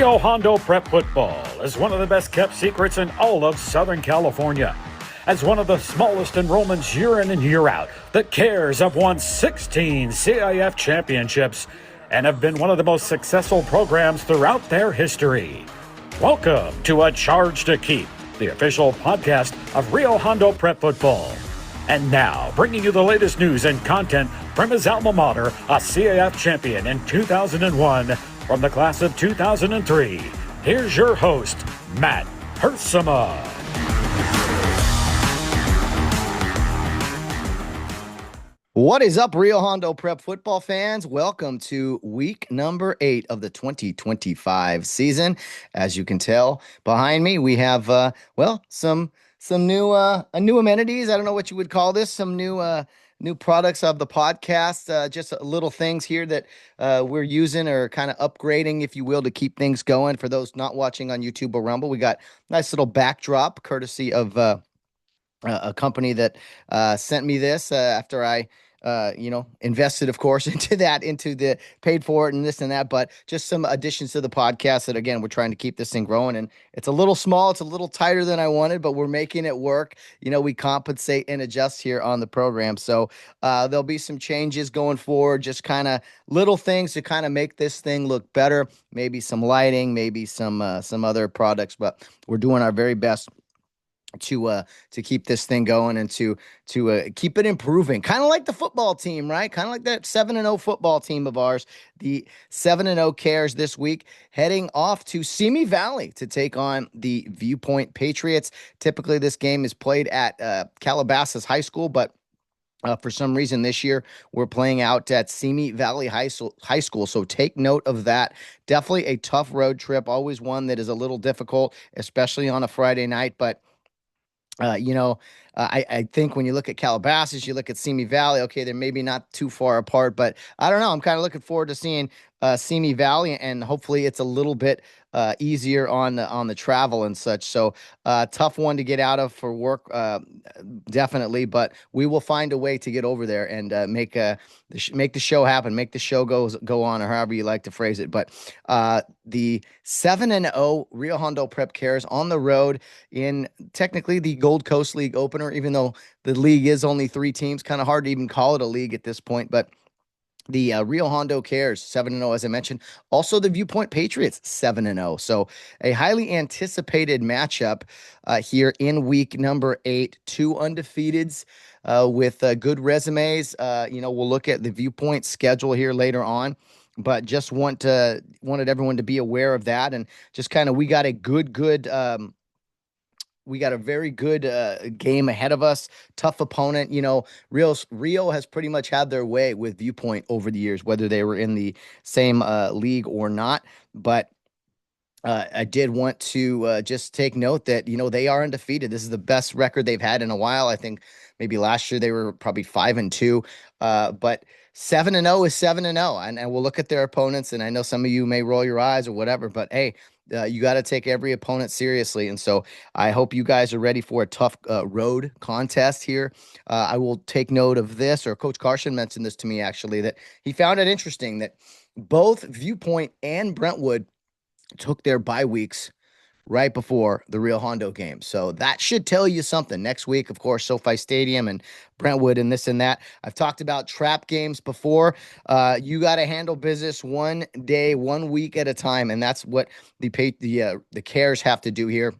Rio Hondo Prep football is one of the best kept secrets in all of Southern California. As one of the smallest enrollments year in and year out, the Cares have won 16 CIF championships and have been one of the most successful programs throughout their history. Welcome to A Charge to Keep, the official podcast of Rio Hondo Prep football. And now, bringing you the latest news and content from his alma mater, a CIF champion in 2001 from the class of 2003, here's your host, Matt Hersema. What is up, Rio Hondo Prep football fans? Welcome to week number 8 of the 2025 season. As you can tell behind me, we have some new amenities. I don't know what you would call this. Some new products of the podcast. Just little things here that we're using or kind of upgrading, if you will, to keep things going. For those not watching on YouTube or Rumble, we got a nice little backdrop courtesy of a company that sent me this after I invested, of course, into the paid for it and this and that, but just some additions to the podcast that, again, we're trying to keep this thing growing. And it's a little small. It's a little tighter than I wanted, but we're making it work. We compensate and adjust here on the program. So there'll be some changes going forward, just kind of little things to kind of make this thing look better. Maybe some lighting, maybe some other products, but we're doing our very best to keep this thing going and to keep it improving, kind of like the football team, right? Kind of like that 7-0 football team of ours. The 7-0 Cares this week heading off to Simi Valley to take on the Viewpoint Patriots. Typically, this game is played at Calabasas High School, but for some reason this year, we're playing out at Simi Valley High School. So take note of that. Definitely a tough road trip, always one that is a little difficult, especially on a Friday night, but I think when you look at Calabasas, you look at Simi Valley, okay, they're maybe not too far apart, but I don't know. I'm kind of looking forward to seeing Simi Valley, and hopefully it's a little bit easier on the travel and such. So tough one to get out of for work, definitely, but we will find a way to get over there and make the show happen, make the show go on, or however you like to phrase it. But the 7-0 Rio Hondo Prep Cares on the road in technically the Gold Coast League opener, even though the league is only 3 teams, kind of hard to even call it a league at this point, but the Rio Hondo Cares 7-0, as I mentioned. Also, the Viewpoint Patriots 7-0. So a highly anticipated matchup here in week number 8. 2 undefeateds with good resumes. We'll look at the Viewpoint schedule here later on, but just wanted everyone to be aware of that, and just kind of we got a very good game ahead of us. Tough opponent. Rio has pretty much had their way with Viewpoint over the years, whether they were in the same league or not. But I did want to just take note that, they are undefeated. This is the best record they've had in a while. I think maybe last year they were probably 5-2. But 7-0 is 7-0. And we'll look at their opponents. And I know some of you may roll your eyes or whatever, but hey, you got to take every opponent seriously. And so I hope you guys are ready for a tough road contest here. I will take note of this, or Coach Carson mentioned this to me, actually, that he found it interesting that both Viewpoint and Brentwood took their bye weeks right before the Rio Hondo game. So that should tell you something. Next week, of course, SoFi Stadium and Brentwood and this and that. I've talked about trap games before. You got to handle business one day, 1 week at a time. And that's what the Cares have to do here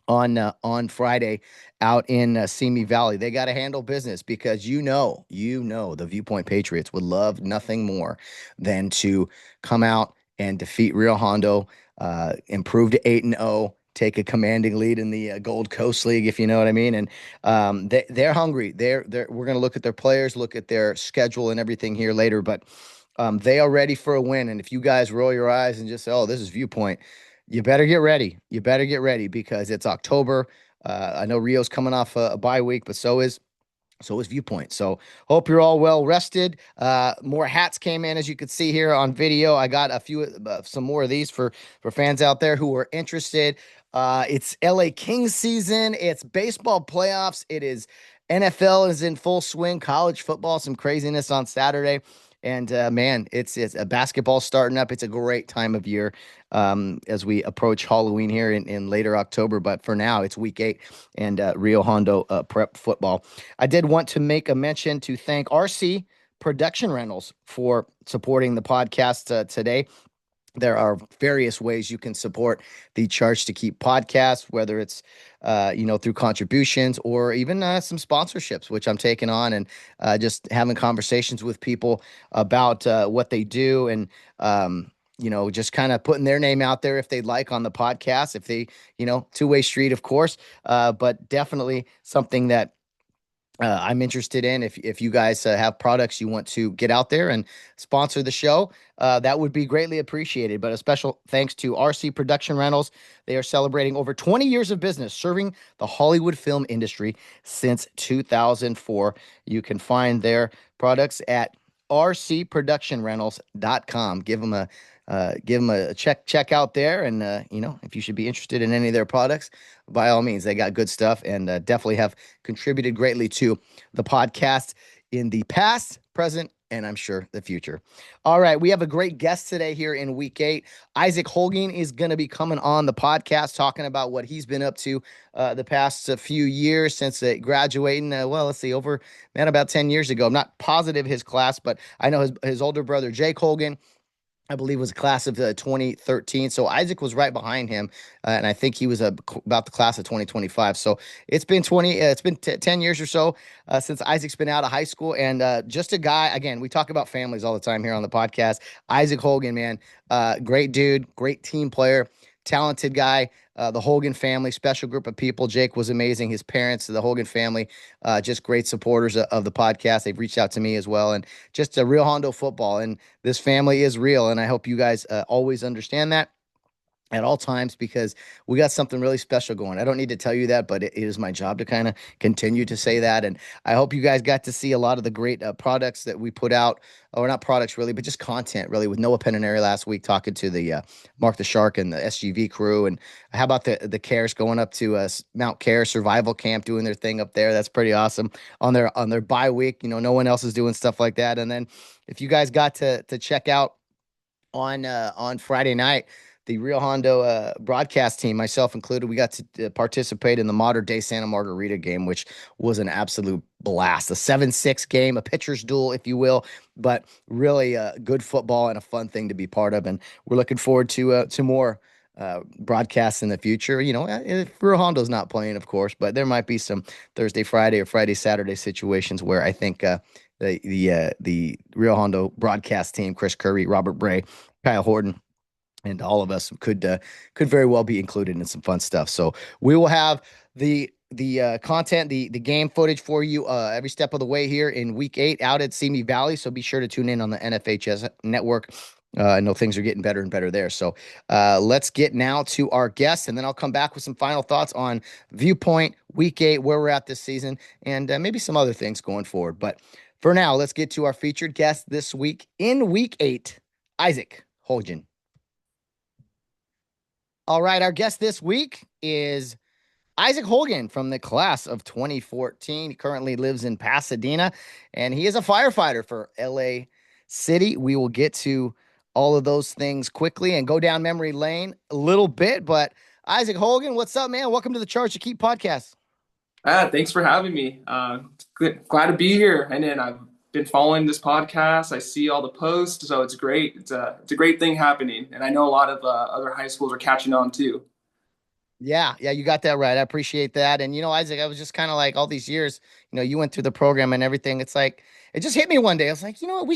on Friday out in Simi Valley. They got to handle business because the Viewpoint Patriots would love nothing more than to come out and defeat Rio Hondo, improve to 8-0, take a commanding lead in the Gold Coast League, if you know what I mean. And they're hungry. We're going to look at their players, look at their schedule and everything here later, but they are ready for a win. And if you guys roll your eyes and just say, oh, this is Viewpoint, you better get ready. You better get ready because it's October. I know Rio's coming off a bye week, but so is Viewpoint. So hope you're all well rested. More hats came in, as you could see here on video. I got some more of these for fans out there who are interested. It's LA Kings season. It's baseball playoffs. It is NFL is in full swing. College football, some craziness on Saturday. And man, it's a basketball starting up. It's a great time of year as we approach Halloween here in later October. But for now, it's week 8 and Rio Hondo Prep football. I did want to make a mention to thank RC Production Rentals for supporting the podcast today. There are various ways you can support the Charge to Keep podcast, whether it's through contributions or even some sponsorships, which I'm taking on, and just having conversations with people about what they do, and just kind of putting their name out there if they'd like on the podcast. If they, two-way street, of course, but definitely something that I'm interested in. If you guys have products you want to get out there and sponsor the show, that would be greatly appreciated. But a special thanks to RC Production Rentals. They are celebrating over 20 years of business serving the Hollywood film industry since 2004. You can find their products at rcproductionrentals.com. Give them a check out there, and if you should be interested in any of their products, by all means, they got good stuff, and definitely have contributed greatly to the podcast in the past, present, and I'm sure the future. All right, we have a great guest today here in week 8. Isaac Holguin is going to be coming on the podcast talking about what he's been up to the past few years since graduating. Let's see, about 10 years ago. I'm not positive his class, but I know his older brother, Jake Holguin, I believe was a class of 2013. So Isaac was right behind him. And I think he was about the class of 2025. So it's been 10 years or so since Isaac's been out of high school. And just a guy, again, we talk about families all the time here on the podcast. Isaac Holguin, man, great dude, great team player, talented guy. The Holguin family, special group of people. Jake was amazing. His parents, the Holguin family, just great supporters of the podcast. They've reached out to me as well, and just a real Hondo football. And this family is real, and I hope you guys always understand that at all times, because we got something really special going. I don't need to tell you that, but it is my job to kind of continue to say that. And I hope you guys got to see a lot of the great products that we put out, or not products really, but just content really, with Noah Penninari last week talking to the Mark the Shark and the SGV crew. And how about the Cares going up to Mount Care Survival Camp, doing their thing up there? That's pretty awesome on their bye week. No one else is doing stuff like that. And then if you guys got to check out on Friday night, the Rio Hondo broadcast team, myself included, we got to participate in the Modern Day Santa Margarita game, which was an absolute blast. A 7-6 game, a pitcher's duel, if you will, but really good football and a fun thing to be part of. And we're looking forward to more broadcasts in the future. If Rio Hondo's not playing, of course, but there might be some Thursday, Friday, or Friday, Saturday situations where I think the Rio Hondo broadcast team, Chris Curry, Robert Bray, Kyle Horton, and all of us could very well be included in some fun stuff. So we will have the content, the game footage for you every step of the way here in week 8 out at Simi Valley. So be sure to tune in on the NFHS network. I know things are getting better and better there. So let's get now to our guests, and then I'll come back with some final thoughts on Viewpoint week 8, where we're at this season, and maybe some other things going forward. But for now, let's get to our featured guest this week in week 8, Isaac Holguin. All right, our guest this week is Isaac Holguin from the class of 2014. He currently lives in Pasadena, and he is a firefighter for LA City. We will get to all of those things quickly and go down memory lane a little bit. But Isaac Holguin, what's up, man? Welcome to the Charge to Keep podcast. Thanks for having me. Glad to be here. And then I've been following this podcast. I see all the posts, so it's great. It's a great thing happening, and I know a lot of other high schools are catching on too. Yeah, you got that right. I appreciate that. And Isaac, I was just kind of like, all these years, you went through the program and everything. It's like it just hit me one day. I was like, what, we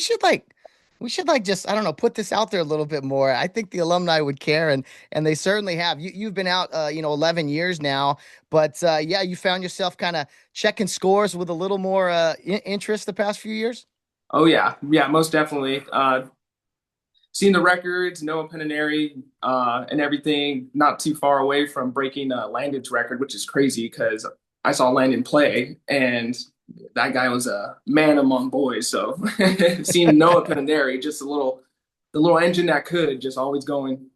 should just, I don't know, put this out there a little bit more. I think the alumni would care, and they certainly have. You've been out 11 years now, but yeah, you found yourself kind of checking scores with a little more interest the past few years. Oh yeah, most definitely. Seeing the records, Noah Penninari, and everything, not too far away from breaking Landon's record, which is crazy because I saw Landon play, and that guy was a man among boys. So seeing Noah Penninari, just the little engine that could, just always going.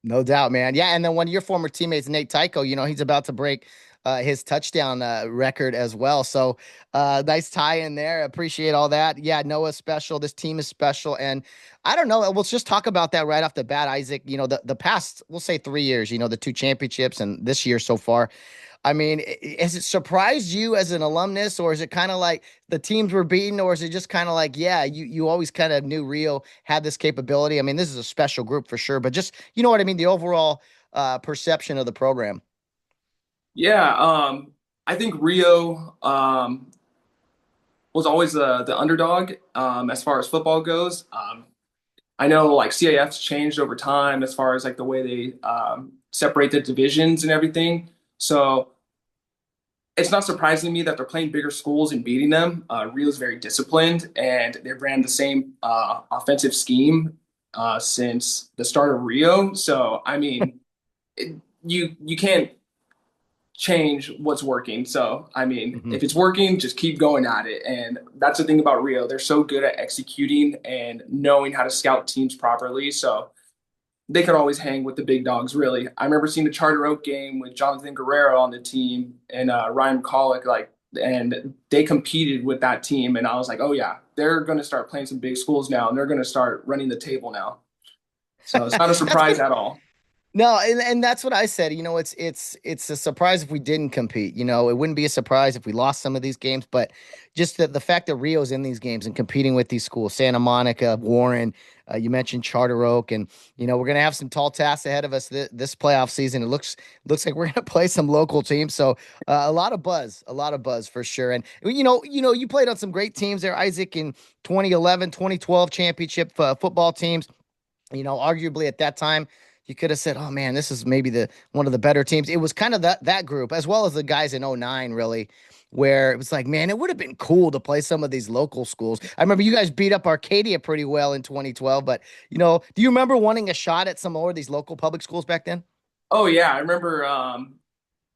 No doubt, man. Yeah, and then one of your former teammates, Nate Tycho, he's about to break his touchdown record as well. So nice tie in there. Appreciate all that. Yeah, Noah's special. This team is special. And I don't know. We'll just talk about that right off the bat, Isaac. The past, we'll say 3 years, the two championships and this year so far. I mean, has it surprised you as an alumnus, or is it kind of like the teams were beaten, or is it just kind of like, yeah, you always kind of knew Rio had this capability? I mean, this is a special group for sure, but just, you know what I mean, the overall perception of the program. Yeah, I think Rio was always the underdog as far as football goes. I know like CAF's changed over time as far as like the way they separate the divisions and everything. So it's not surprising to me that they're playing bigger schools and beating them. Rio's very disciplined, and they ran the same offensive scheme since the start of Rio. So I mean, you can't change what's working. So, I mean, Mhm. if it's working, just keep going at it. And that's the thing about Rio. They're so good at executing and knowing how to scout teams properly. So they could always hang with the big dogs, really. I remember seeing the Charter Oak game with Jonathan Guerrero on the team and Ryan McCulloch, and they competed with that team. And I was like, oh, yeah, they're going to start playing some big schools now, and they're going to start running the table now. So it's not a That's surprise good. at all. No, and that's what I said. It's a surprise if we didn't compete. It wouldn't be a surprise if we lost some of these games, but just the fact that Rio's in these games and competing with these schools, Santa Monica, Warren, you mentioned Charter Oak, and we're gonna have some tall tasks ahead of us this playoff season. It looks like we're gonna play some local teams, so a lot of buzz for sure. And you played on some great teams there, Isaac, in 2011, 2012 championship football teams. Arguably at that time, you could have said, "Oh man, this is maybe the one of the better teams." It was kind of that group, as well as the guys in '09, really, where it was like, man, it would have been cool to play some of these local schools. I remember you guys beat up Arcadia pretty well in 2012, but do you remember wanting a shot at some more of these local public schools back then? Oh, yeah. I remember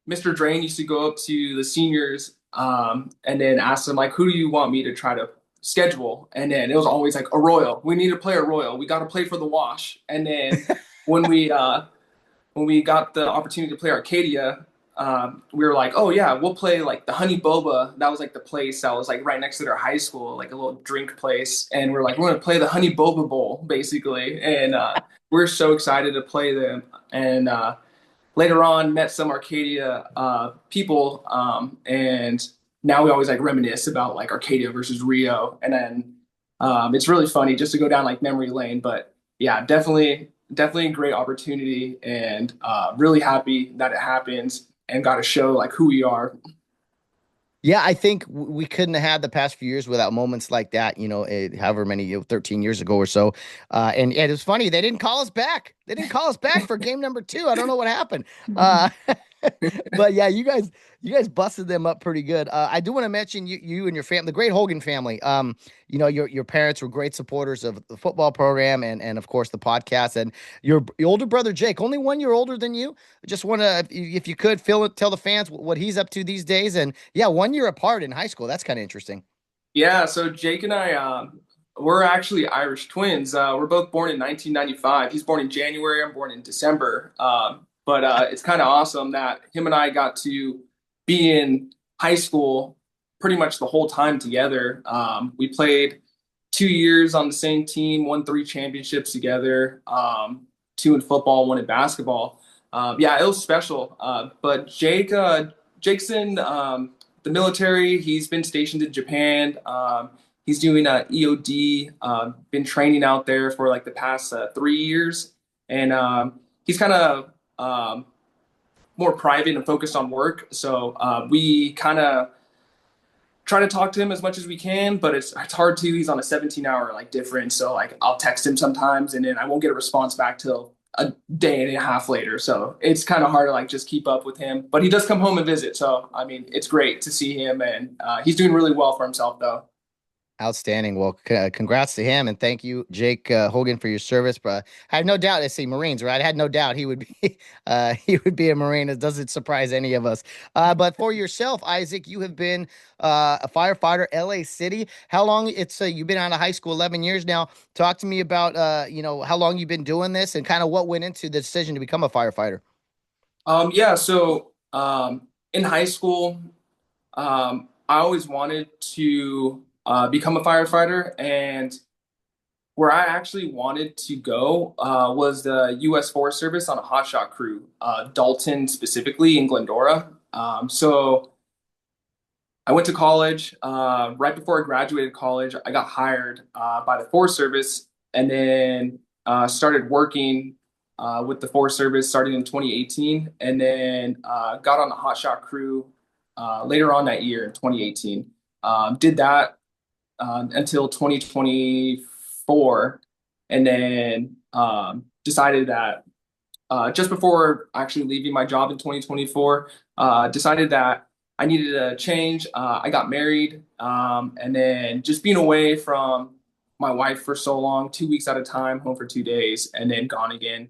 Mr. Drain used to go up to the seniors and then ask them like, who do you want me to try to schedule? And then it was always like a Royal. We need to play a Royal. We got to play for the wash. And then when we got the opportunity to play Arcadia, we were like, oh yeah, we'll play like the Honey Boba. That was like the place that was like right next to their high school, like a little drink place. And we're like, we're gonna play the Honey Boba Bowl, basically. And we're so excited to play them. And later on met some Arcadia people, and now we always like reminisce about like Arcadia versus Rio, and then it's really funny just to go down like memory lane. But yeah, definitely a great opportunity, and really happy that it happens and got to show like who we are. Yeah, I think we couldn't have had the past few years without moments like that, however many, 13 years ago or so. And it was funny, they didn't call us back. They didn't call us back for game number 2. I don't know what happened. But yeah, you guys busted them up pretty good. I do want to mention you and your family, the great Hogan family. Your parents were great supporters of the football program and of course the podcast. And your older brother Jake, only 1 year older than you. Just want to, if you could, tell the fans what he's up to these days. And yeah, 1 year apart in high school. That's kind of interesting. Yeah, so Jake and I, we're actually Irish twins. We're both born in 1995. He's born in January. I'm born in December. But it's kind of awesome that him and I got to be in high school pretty much the whole time together. We played 2 years on the same team, won 3 championships together, two in football, one in basketball. Yeah, it was special. But Jake's in the military. He's been stationed in Japan. He's doing EOD. Been training out there for like the past 3 years, and he's kind of more private and focused on work. So we kind of try to talk to him as much as we can, but it's hard to. He's on a 17-hour like difference, so like I'll text him sometimes, and then I won't get a response back till a day and a half later. So it's kind of hard to like just keep up with him. But he does come home and visit, so I mean it's great to see him, and he's doing really well for himself though. Outstanding. Well, congrats to him, and thank you, Jake Hogan, for your service. But I had no doubt. I see Marines, right? I had no doubt he would be he would be a Marine. It doesn't surprise any of us. But for yourself, Isaac, you have been a firefighter, LA City. How long? It's you've been out of high school 11 years now. Talk to me about how long you've been doing this and kind of what went into the decision to become a firefighter. Yeah, so in high school, I always wanted to become a firefighter, and where I actually wanted to go was the U.S. Forest Service on a hotshot crew, Dalton specifically in Glendora. So I went to college. Right before I graduated college, I got hired by the Forest Service, and then started working with the Forest Service starting in 2018, and then got on the hotshot crew later on that year in 2018. Did that until 2024, and then decided that just before actually leaving my job in 2024, decided that I needed a change. I got married, and then just being away from my wife for so long, 2 weeks at a time, home for 2 days, and then gone again.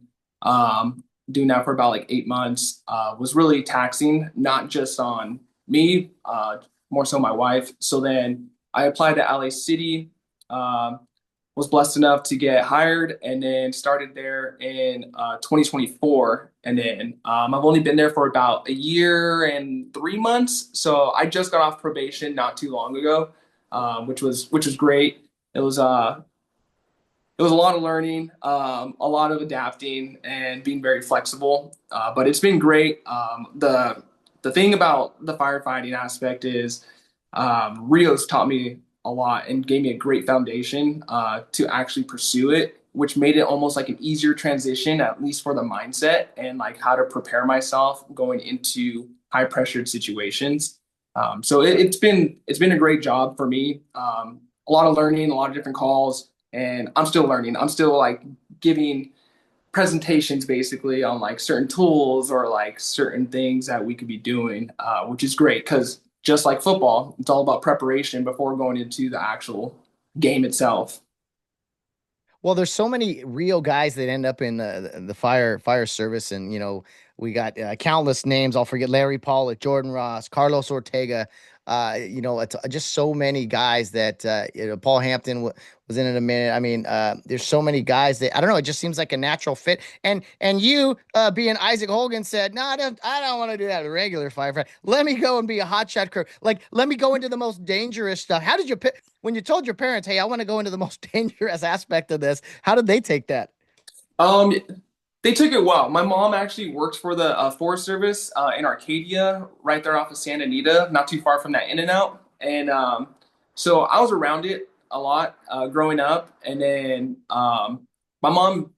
Doing that for about like 8 months was really taxing, not just on me, more so my wife. So then I applied to LA City. Was blessed enough to get hired and then started there in 2024. And then I've only been there for about a year and 3 months. So I just got off probation not too long ago, which was great. It was a lot of learning, a lot of adapting, and being very flexible. But it's been great. The thing about the firefighting aspect is Rio's taught me a lot and gave me a great foundation to actually pursue it, which made it almost like an easier transition, at least for the mindset and like how to prepare myself going into high pressured situations. So it's been a great job for me. A lot of learning, a lot of different calls, and I'm still learning. I'm still like giving presentations basically on like certain tools or like certain things that we could be doing, which is great because just like football, it's all about preparation before going into the actual game itself. Well, there's so many real guys that end up in the fire service, and we got countless names. I'll forget Larry Pollock, Jordan Ross, Carlos Ortega. It's just so many guys that Paul Hampton was in a minute. I mean, there's so many guys that I don't know. It just seems like a natural fit. And you, being Isaac Holguin, said, "No, I don't want to do that regular firefighter. Let me go and be a hotshot crew. Like, let me go into the most dangerous stuff." How did you pick when you told your parents, "Hey, I want to go into the most dangerous aspect of this"? How did they take that? Um, they took it well. My mom actually worked for the Forest Service in Arcadia, right there off of Santa Anita, not too far from that In and Out. And so I was around it a lot growing up. And then my mom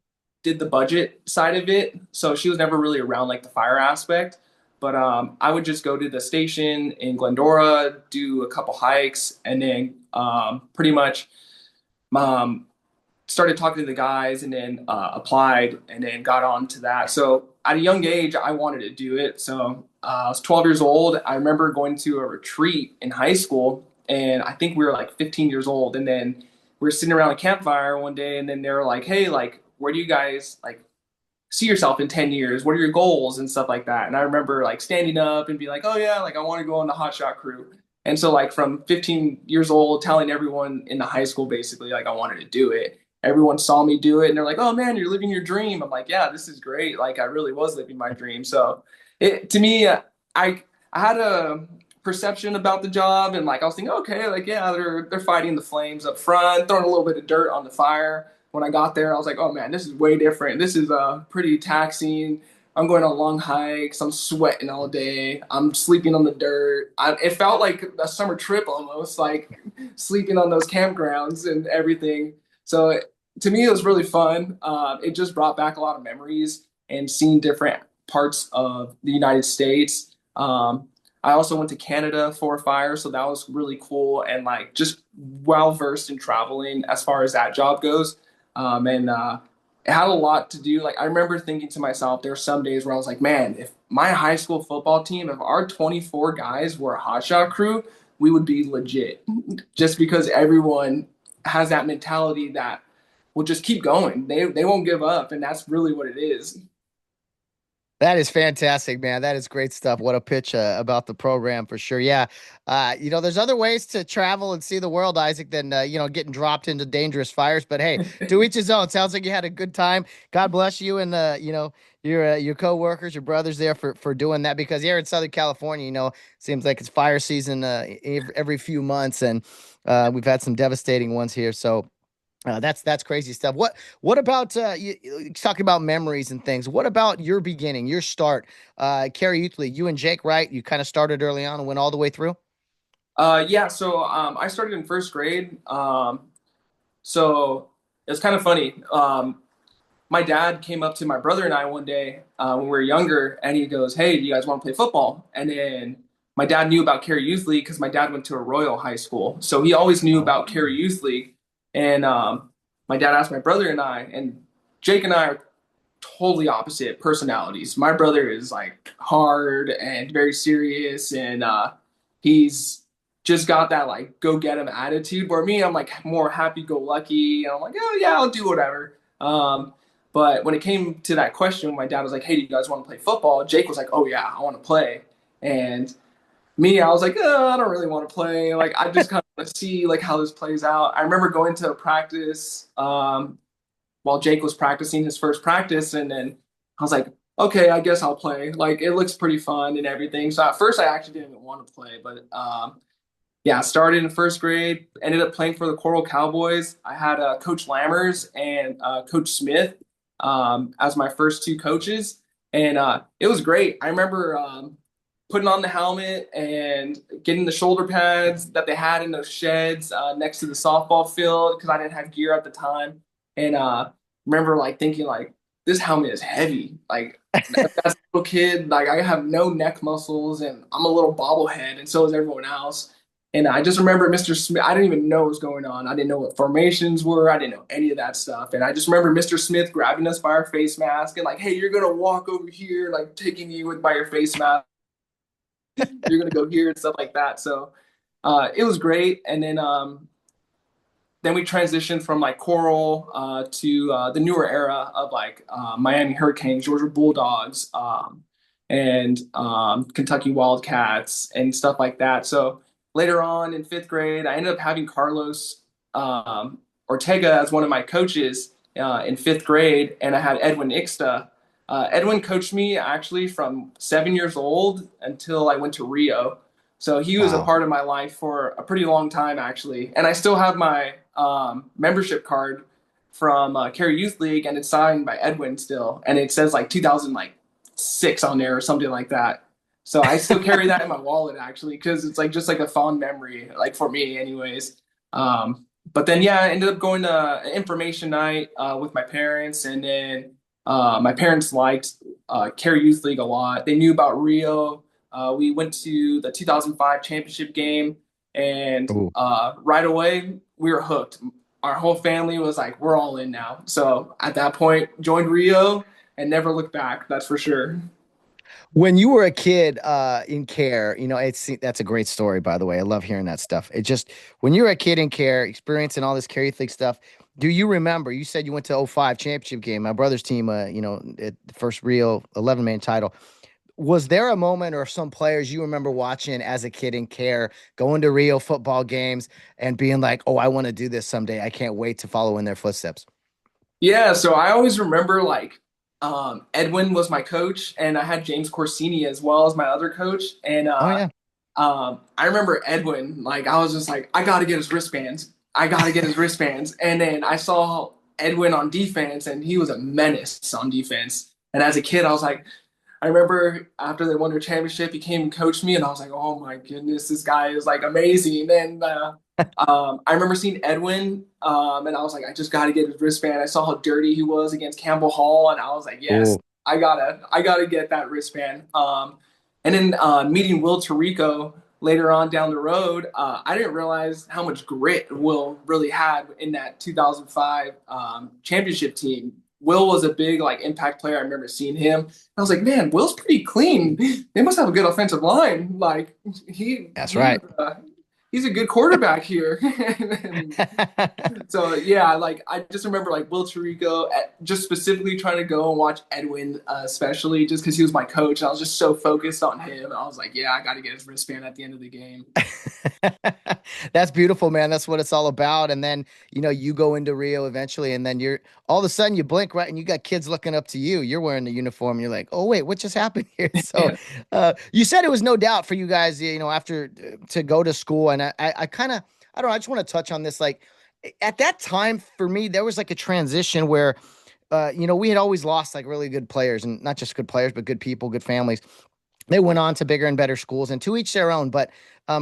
did the budget side of it, so she was never really around like the fire aspect. But I would just go to the station in Glendora, do a couple hikes, and then pretty much. Um, Started talking to the guys and then applied and then got on to that. So at a young age, I wanted to do it. So I was 12 years old. I remember going to a retreat in high school, and I think we were like 15 years old. And then we were sitting around a campfire one day, and then they were like, "Hey, like, where do you guys like see yourself in 10 years? What are your goals?" and stuff like that. And I remember like standing up and be like, "Oh yeah, like I want to go on the hotshot crew." And so like from 15 years old, telling everyone in the high school basically like I wanted to do it. Everyone saw me do it and they're like, "Oh man, you're living your dream." I'm like, "Yeah, this is great." Like I really was living my dream. So it to me, I had a perception about the job and like I was thinking, okay, like yeah, they're fighting the flames up front, throwing a little bit of dirt on the fire. When I got there, I was like, "Oh man, this is way different. This is pretty taxing. I'm going on long hikes. I'm sweating all day. I'm sleeping on the dirt. It felt like a summer trip almost, like sleeping on those campgrounds and everything." So to me, it was really fun. It just brought back a lot of memories and seeing different parts of the United States. I also went to Canada for a fire, so that was really cool and like just well versed in traveling as far as that job goes. And It had a lot to do. Like I remember thinking to myself, there were some days where I was like, man, if my high school football team, if our 24 guys were a hotshot crew, we would be legit. Just because everyone has that mentality that will just keep going. They won't give up, and that's really what it is. That is fantastic, man. That is great stuff. What a pitch about the program for sure. Yeah. There's other ways to travel and see the world, Isaac, than, getting dropped into dangerous fires. But hey, to each his own. Sounds like you had a good time. God bless you and, your coworkers, your brothers there for doing that, because here in Southern California, seems like it's fire season every few months. And we've had some devastating ones here. So, that's crazy stuff. What about talking about memories and things? What about your beginning, your start, Carrie Youth League? You and Jake, right? You kind of started early on and went all the way through. Yeah, so I started in first grade. So it's kind of funny. My dad came up to my brother and I one day when we were younger, and he goes, "Hey, do you guys want to play football?" And then my dad knew about Cary Youth League because my dad went to a Royal High School, so he always knew about Cary Youth League. And my dad asked my brother and Jake and I are totally opposite personalities. My brother is like hard and very serious, and he's just got that like go get him attitude. Where me, I'm like more happy go lucky, and I'm like, oh yeah, I'll do whatever. But when it came to that question, my dad was like, "Hey, do you guys want to play football?" Jake was like, "Oh yeah, I want to play." And me, I was like, oh, I don't really want to play. Like, I just kind of want to see like how this plays out. I remember going to a practice while Jake was practicing his first practice, and then I was like, okay, I guess I'll play. Like, it looks pretty fun and everything. So at first, I actually didn't even want to play, but yeah, started in first grade, ended up playing for the Coral Cowboys. I had Coach Lammers and Coach Smith as my first two coaches, and it was great. I remember putting on the helmet and getting the shoulder pads that they had in those sheds next to the softball field because I didn't have gear at the time. And remember like thinking like this helmet is heavy. Like as a little kid, like I have no neck muscles and I'm a little bobblehead, and so is everyone else. And I just remember Mr. Smith, I didn't even know what was going on. I didn't know what formations were. I didn't know any of that stuff. And I just remember Mr. Smith grabbing us by our face mask and like, hey, you're going to walk over here, like taking you by your face mask. You're going to go here and stuff like that. So it was great. And then we transitioned from like Coral to the newer era of like Miami Hurricanes, Georgia Bulldogs, and Kentucky Wildcats and stuff like that. So later on in fifth grade, I ended up having Carlos Ortega as one of my coaches in fifth grade, and I had Edwin Ixta. Edwin coached me actually from 7 years old until I went to Rio. So he was a Wow. part of my life for a pretty long time, actually. And I still have my membership card from Cary Youth League, and it's signed by Edwin still. And it says like 2006 on there or something like that. So I still carry that in my wallet, actually, because it's like just like a fond memory, like for me, anyways. But then, yeah, I ended up going to an information night with my parents, and then my parents liked Cary Youth League a lot. They knew about Rio. We went to the 2005 championship game, and Ooh. right away we were hooked. Our whole family was like, "We're all in now." So at that point, joined Rio and never looked back. That's for sure. When you were a kid in care, that's a great story, by the way. I love hearing that stuff. It just when you were a kid in care, experiencing all this Cary Youth stuff, do you remember? You said you went to '05 championship game, my brother's team, at the first Rio 11-man title. Was there a moment or some players you remember watching as a kid in care, going to Rio football games and being like, "Oh, I want to do this someday. I can't wait to follow in their footsteps." Yeah, so I always remember like Edwin was my coach, and I had James Corsini as well as my other coach. And Oh yeah. I remember Edwin, like I was just like, I got to get his wristbands. I got to get his wristbands. And then I saw Edwin on defense, and he was a menace on defense. And as a kid, I was like, I remember after they won their championship, he came and coached me, and I was like, oh my goodness, this guy is like amazing. And I remember seeing Edwin, and I was like, I just got to get his wristband. I saw how dirty he was against Campbell Hall, and I was like, yes, Ooh. I gotta get that wristband. And then meeting Will Tirico later on down the road, I didn't realize how much grit Will really had in that 2005 championship team. Will was a big like impact player. I remember seeing him. I was like, man, Will's pretty clean. They must have a good offensive line. Like he That's he was right. he's a good quarterback here. So yeah, like I just remember like Will Tirico just specifically trying to go and watch Edwin, especially just because he was my coach. I was just so focused on him. I was like, yeah, I got to get his wristband at the end of the game. That's beautiful, man. That's what it's all about. And then, you go into Rio eventually, and then you're all of a sudden you blink, right? And you got kids looking up to you. You're wearing the uniform. And you're like, oh, wait, what just happened here? So, Yeah. you said it was no doubt for you guys, after to go to school. And I kind of, I don't know, I just want to touch on this. Like at that time for me, there was like a transition where, we had always lost like really good players, and not just good players, but good people, good families. They went on to bigger and better schools, and to each their own. But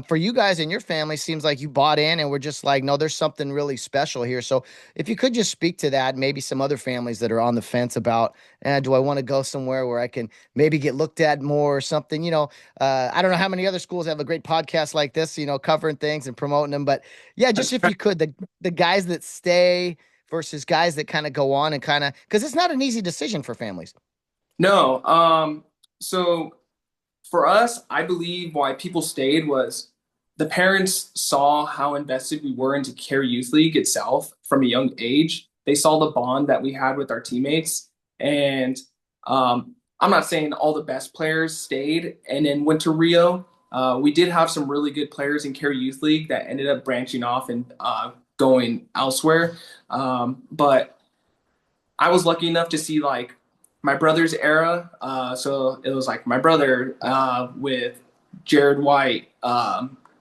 for you guys and your family, seems like you bought in and we're just like, no, there's something really special here. So if you could just speak to that, maybe some other families that are on the fence about, do I want to go somewhere where I can maybe get looked at more or something? I don't know how many other schools have a great podcast like this, covering things and promoting them. But yeah, just if you could, the guys that stay versus guys that kind of go on and kind of, because it's not an easy decision for families. No. So for us, I believe why people stayed was the parents saw how invested we were into Care Youth League itself from a young age. They saw the bond that we had with our teammates. And I'm not saying all the best players stayed and then went to Rio. We did have some really good players in Care Youth League that ended up branching off and going elsewhere. But I was lucky enough to see like my brother's era. So it was like my brother with Jared White,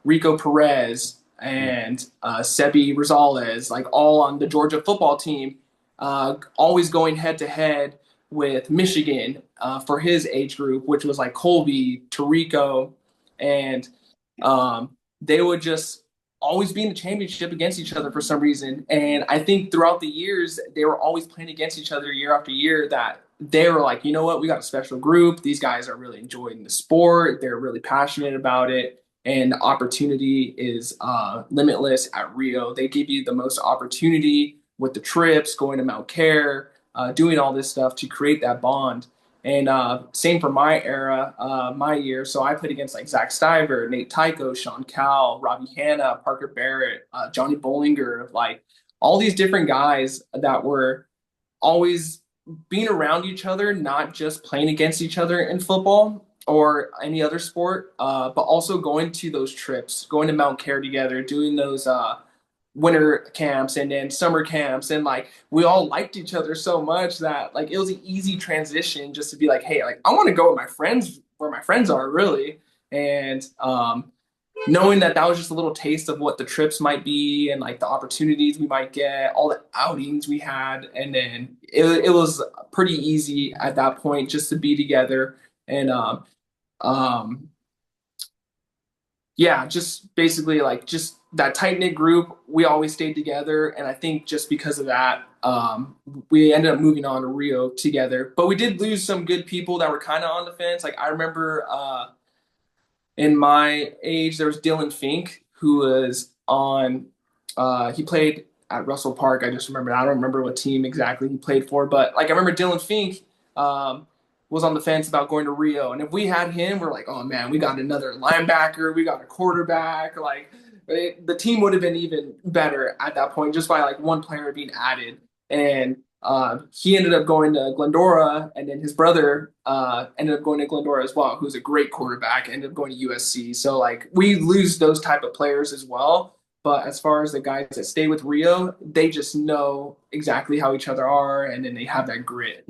Rico Perez, and Sebi Rosales, like all on the Georgia football team, always going head to head with Michigan for his age group, which was like Colby, Tarico, and they would just always be in the championship against each other for some reason. And I think throughout the years, they were always playing against each other year after year that they were like, you know what, we got a special group. These guys are really enjoying the sport. They're really passionate about it. And the opportunity is limitless at Rio. They give you the most opportunity with the trips, going to Mount Care, doing all this stuff to create that bond. And same for my era, my year. So I played against like Zach Stiver, Nate Tycho, Sean Cowell, Robbie Hanna, Parker Barrett, Johnny Bollinger, like all these different guys that were always being around each other, not just playing against each other in football or any other sport, but also going to those trips, going to Mount Care together, doing those winter camps and then summer camps, and like we all liked each other so much that like it was an easy transition just to be like, hey, like I want to go with my friends where my friends are really. And knowing that that was just a little taste of what the trips might be and like the opportunities we might get, all the outings we had, and then it was pretty easy at that point just to be together. And um yeah, just basically like just that tight knit group. We always stayed together, and I think just because of that, we ended up moving on to Rio together. But we did lose some good people that were kind of on the fence. Like I remember in my age, there was Dylan Fink who was on. He played at Russell Park. I just remember. I don't remember what team exactly he played for, but like I remember Dylan Fink. Was on the fence about going to Rio. And if we had him, we're like, oh man, we got another linebacker, we got a quarterback. Like the team would have been even better at that point just by like one player being added. And he ended up going to Glendora, and then his brother ended up going to Glendora as well, who's a great quarterback, ended up going to USC. So like we lose those type of players as well. But as far as the guys that stay with Rio, they just know exactly how each other are, and then they have that grit.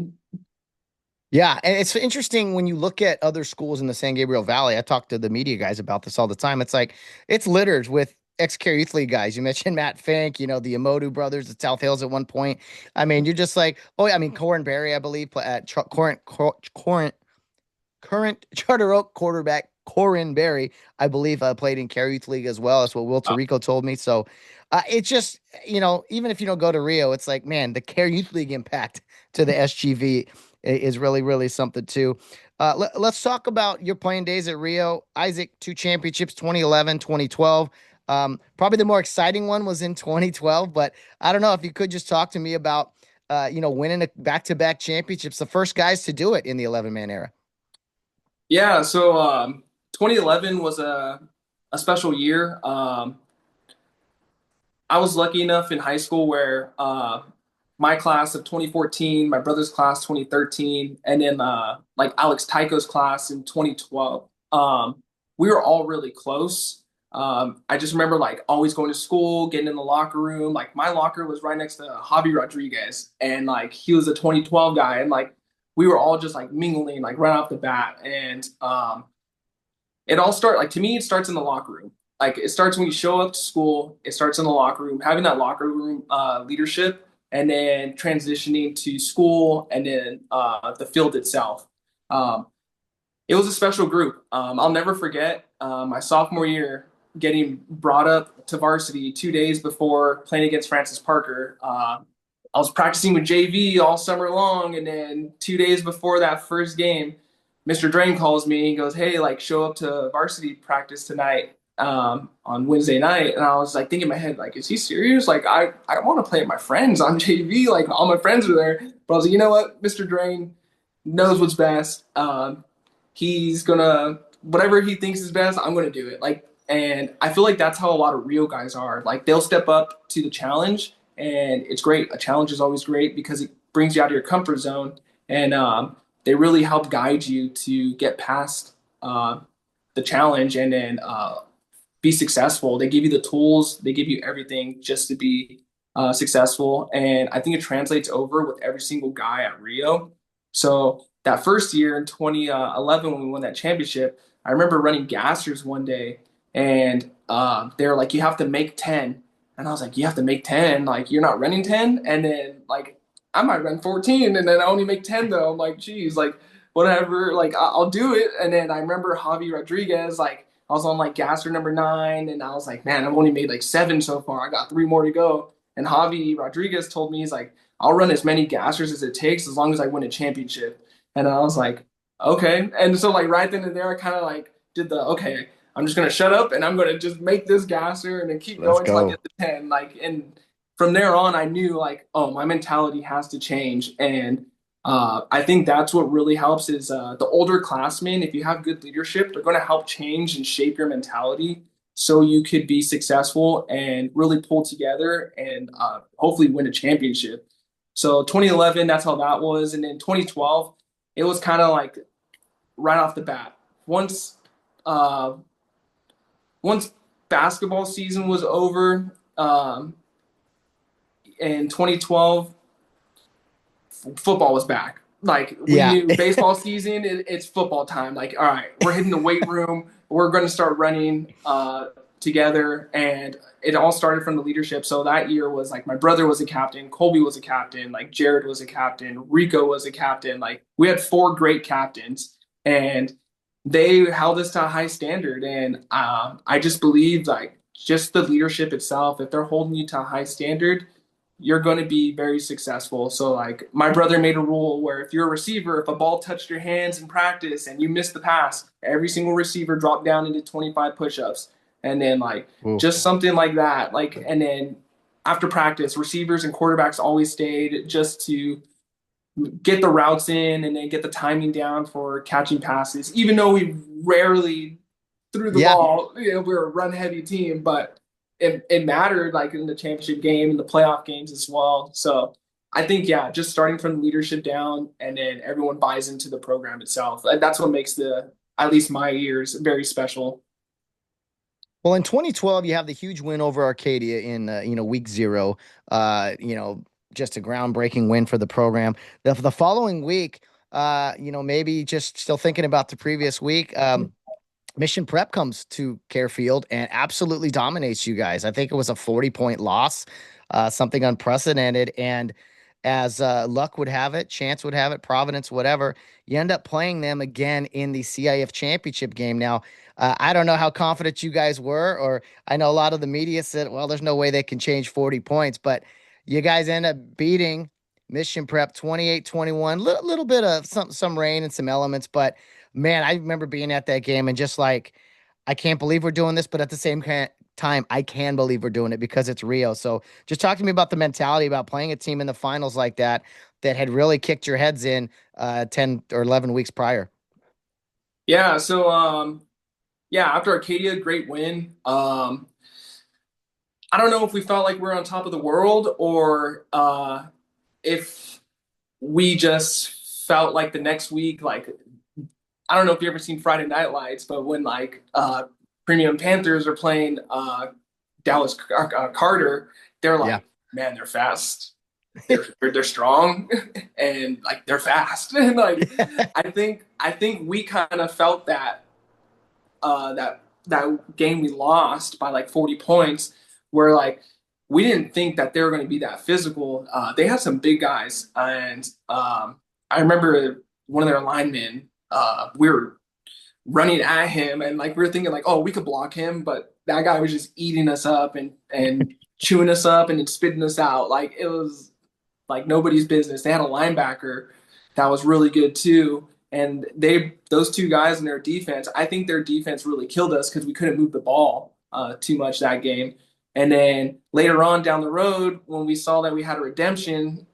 Yeah, and it's interesting when you look at other schools in the San Gabriel Valley. I talk to the media guys about this all the time. It's like it's littered with ex-Care Youth League guys. You mentioned Matt Fink, the Amodu brothers, the South Hills at one point. I mean, you're just like, oh, I mean, Corin Berry, I believe, at current Charter Oak quarterback Corin Berry, I believe, played in Care Youth League as well. That's what Will Tirico told me. So it's just, even if you don't go to Rio, it's like, man, the Care Youth League impact to the SGV is really, really something too. Let's talk about your playing days at Rio. Isaac, 2 championships, 2011, 2012. Probably the more exciting one was in 2012, but I don't know if you could just talk to me about, winning a back-to-back championships, the first guys to do it in the 11-man era. Yeah, so 2011 was a special year. I was lucky enough in high school where my class of 2014, my brother's class 2013, and then like Alex Tycho's class in 2012. We were all really close. I just remember like always going to school, getting in the locker room. Like my locker was right next to Javi Rodriguez, and like he was a 2012 guy, and like we were all just like mingling like right off the bat. And it all start like to me, it starts in the locker room. Like it starts when you show up to school. It starts in the locker room, having that locker room leadership, and then transitioning to school, and then the field itself. Um, it was a special group. I'll never forget my sophomore year getting brought up to varsity 2 days before playing against Francis Parker. I was practicing with JV all summer long, and then 2 days before that first game, Mr. Drain calls me and goes, "Hey, like show up to varsity practice tonight on Wednesday night." And I was like thinking in my head, like, is he serious? Like I want to play with my friends on JV, like all my friends are there. But I was like, you know what, Mr. Drain knows what's best. He's gonna whatever he thinks is best, I'm gonna do it. Like, and I feel like that's how a lot of Rio guys are. Like they'll step up to the challenge, and it's great. A challenge is always great because it brings you out of your comfort zone, and they really help guide you to get past the challenge and then be successful. They give you the tools, they give you everything just to be successful. And I think it translates over with every single guy at Rio. So that first year in 2011, when we won that championship, I remember running gassers one day, and they're like, you have to make 10. And I was like, you have to make 10? Like, you're not running 10? And then, like, I might run 14 and then I only make 10 though. I'm like, geez, like, whatever, like, I'll do it. And then I remember Javi Rodriguez, like, I was on like gasser number 9, and I was like, man, I've only made like 7 so far. I got 3 more to go. And Javi Rodriguez told me, he's like, I'll run as many gassers as it takes as long as I win a championship. And I was like, okay. And so like right then and there, I kind of like did the okay. I'm just gonna shut up and I'm gonna just make this gasser and then keep Let's going until I go. get the 10. Like, and from there on, I knew like, oh, my mentality has to change. And I think that's what really helps is the older classmen. If you have good leadership, they're going to help change and shape your mentality so you could be successful and really pull together and hopefully win a championship. So 2011, that's how that was, and then 2012, it was kind of like right off the bat. Once uh, once basketball season was over in 2012, football was back. Like we Yeah. knew baseball season, it's football time. Like, all right, we're hitting the weight room. We're going to start running together. And it all started from the leadership. So that year was like my brother was a captain, Colby was a captain, like Jared was a captain, Rico was a captain. Like we had 4 great captains, and they held us to a high standard. And I just believe like just the leadership itself, if they're holding you to a high standard, you're going to be very successful. So like my brother made a rule where if you're a receiver, if a ball touched your hands in practice and you missed the pass, every single receiver dropped down into 25 push-ups. And then like Ooh. just something like that. Like, and then after practice, receivers and quarterbacks always stayed just to get the routes in and then get the timing down for catching passes, even though we rarely threw the Yeah. ball. You know, we were a run heavy team, but it mattered like in the championship game and the playoff games as well. So I think, yeah, just starting from the leadership down and then everyone buys into the program itself. That's what makes at least my years very special. Well, in 2012, you have the huge win over Arcadia in week 0. Just a groundbreaking win for the program. The following week, maybe just still thinking about the previous week. Mission Prep comes to Carefield and absolutely dominates you guys. I think it was a 40-point loss, something unprecedented. And as luck would have it, chance would have it, Providence, whatever, you end up playing them again in the CIF championship game. Now, I don't know how confident you guys were, or I know a lot of the media said, well, there's no way they can change 40 points, but you guys end up beating Mission Prep 28-21. Little bit of some rain and some elements, but man, I remember being at that game and just like, I can't believe we're doing this, but at the same time, I can believe we're doing it because it's Rio. So just talk to me about the mentality about playing a team in the finals like that had really kicked your heads in 10 or 11 weeks prior. Yeah. So Yeah, after Arcadia, great win. I don't know if we felt like we are on top of the world or if we just felt like the next week, like I don't know if you ever seen Friday Night Lights, but when like Premium Panthers are playing Dallas Carter, they're Yeah. like, man, they're fast. They're strong and like they're fast. And like I think we kind of felt that that game we lost by like 40 points, where like we didn't think that they were going to be that physical. They had some big guys, and I remember one of their linemen. We were running at him, and like we were thinking like, oh, we could block him, but that guy was just eating us up and chewing us up and then spitting us out. Like it was like nobody's business. They had a linebacker that was really good too. And those two guys in their defense, I think their defense really killed us because we couldn't move the ball too much that game. And then later on down the road, when we saw that we had a redemption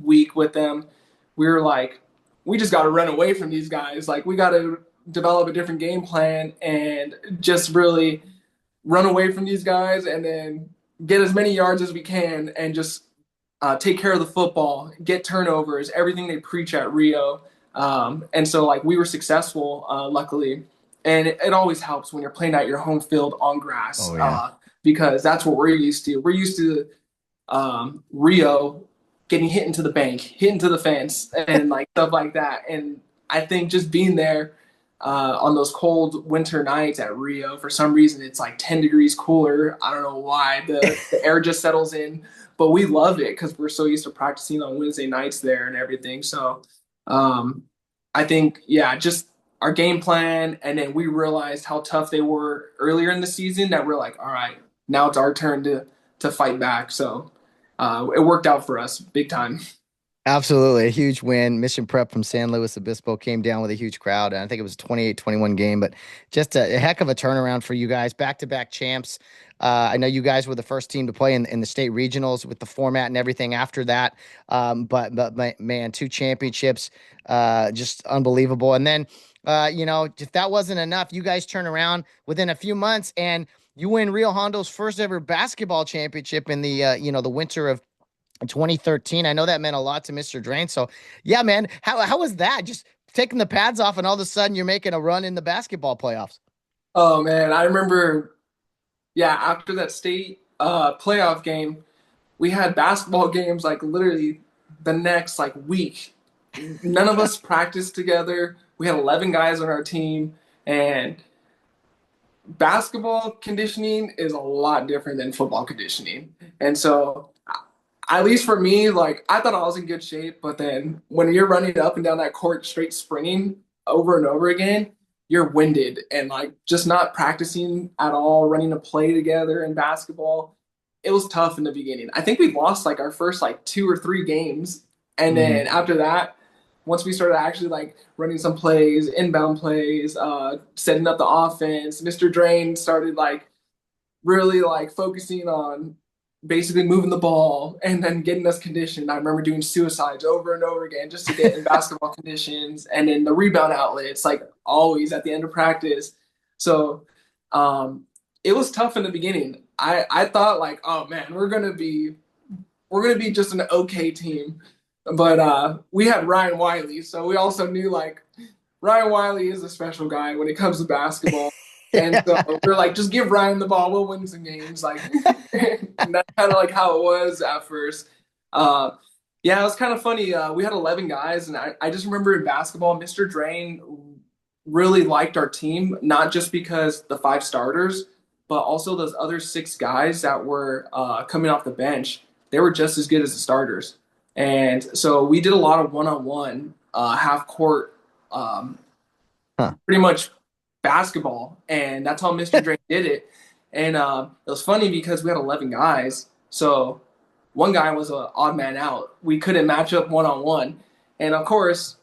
week with them, we were like, we just got to run away from these guys. Like we got to develop a different game plan and just really run away from these guys and then get as many yards as we can and just take care of the football, get turnovers, everything they preach at Rio. And so like we were successful, luckily. And it always helps when you're playing at your home field on grass, Oh yeah. because that's what we're used to. We're used to Rio getting hit into the bank, hit into the fence, and like stuff like that. And I think just being there on those cold winter nights at Rio, for some reason it's like 10 degrees cooler. I don't know why. The air just settles in, but we love it because we're so used to practicing on Wednesday nights there and everything. So I think, yeah, just our game plan. And then we realized how tough they were earlier in the season that we're like, all right, now it's our turn to fight back. So it worked out for us big time. Absolutely. A huge win. Mission Prep from San Luis Obispo came down with a huge crowd. And I think it was a 28-21 game, but just a heck of a turnaround for you guys. Back-to-back champs. I know you guys were the first team to play in the state regionals with the format and everything after that. But man, two championships, just unbelievable. And then, if that wasn't enough, you guys turn around within a few months and you win Rio Hondo's first ever basketball championship in the winter of 2013. I know that meant a lot to Mr. Drain. So, yeah, man, how was that? Just taking the pads off, and all of a sudden you're making a run in the basketball playoffs. Oh man, I remember, yeah, after that state playoff game, we had basketball games like literally the next like week. None of us practiced together. We had 11 guys on our team, and basketball conditioning is a lot different than football conditioning. And so, at least for me, like I thought I was in good shape, but then when you're running up and down that court straight sprinting over and over again, you're winded and like just not practicing at all, running a play together in basketball. It was tough in the beginning. I think we lost like our first like 2 or 3 games. And Hmm. then after that, once we started actually like running some plays, inbound plays, setting up the offense, Mr. Drain started like really like focusing on basically moving the ball and then getting us conditioned. I remember doing suicides over and over again just to get in basketball conditions, and then the rebound outlets like always at the end of practice. So it was tough in the beginning. I thought like, oh man, we're gonna be just an okay team. But we had Ryan Wiley, so we also knew like Ryan Wiley is a special guy when it comes to basketball. And so we're like, just give Ryan the ball, we'll win some games. Like and that's kind of like how it was at first. Uh, yeah, it was kind of funny. We had 11 guys, and I just remember in basketball, Mr. Drain really liked our team, not just because the 5 starters, but also those other 6 guys that were coming off the bench. They were just as good as the starters. And so we did a lot of one-on-one, half court, um, Huh. pretty much basketball, and that's how Mr. Drake did it. And it was funny because we had 11 guys, so one guy was an odd man out. We couldn't match up one-on-one, and of course,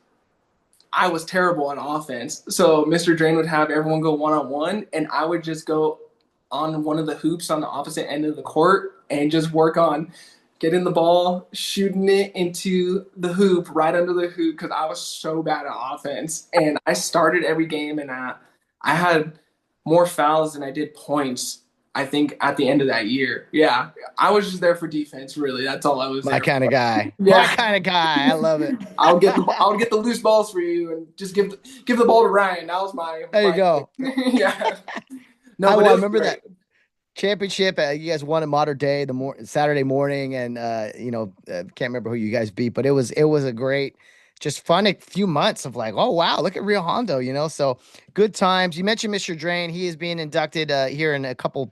I was terrible on offense. So Mr. Drain would have everyone go one-on-one, and I would just go on one of the hoops on the opposite end of the court and just work on getting the ball, shooting it into the hoop, right under the hoop, because I was so bad at offense. And I started every game, and I had more fouls than I did points. I think at the end of that year. Yeah, I was just there for defense. Really, that's all I was My there kind of for. guy. My Yeah, kind of guy. I love it. I would get the loose balls for you and just give the ball to Ryan. That was There you my go. yeah. No, I but well, it I was remember great. that championship. You guys won in modern day Saturday morning, and can't remember who you guys beat, but it was a great, just fun few months of like, oh wow, look at Rio Hondo, so good times. You mentioned Mr. Drain. He is being inducted here in a couple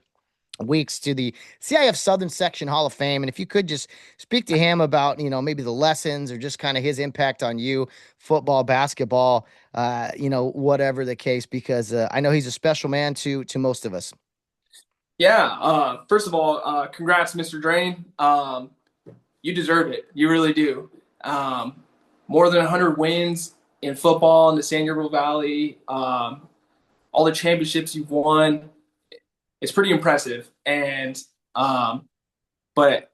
weeks to the CIF Southern Section Hall of Fame. And if you could just speak to him about, maybe the lessons or just kind of his impact on you, football, basketball, whatever the case, because I know he's a special man to most of us. Yeah. First of all, congrats, Mr. Drain. You deserve it. You really do. Um, More than 100 wins in football in the San Gabriel Valley. All the championships you've won. It's pretty impressive. And but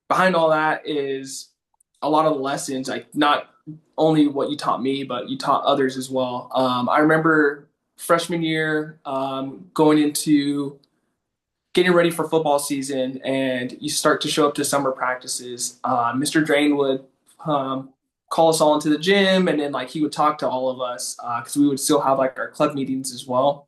behind all that is a lot of the lessons, like not only what you taught me, but you taught others as well. I remember freshman year going into getting ready for football season, and you start to show up to summer practices. Mr. Drain would um, call us all into the gym, and then like he would talk to all of us because we would still have like our club meetings as well.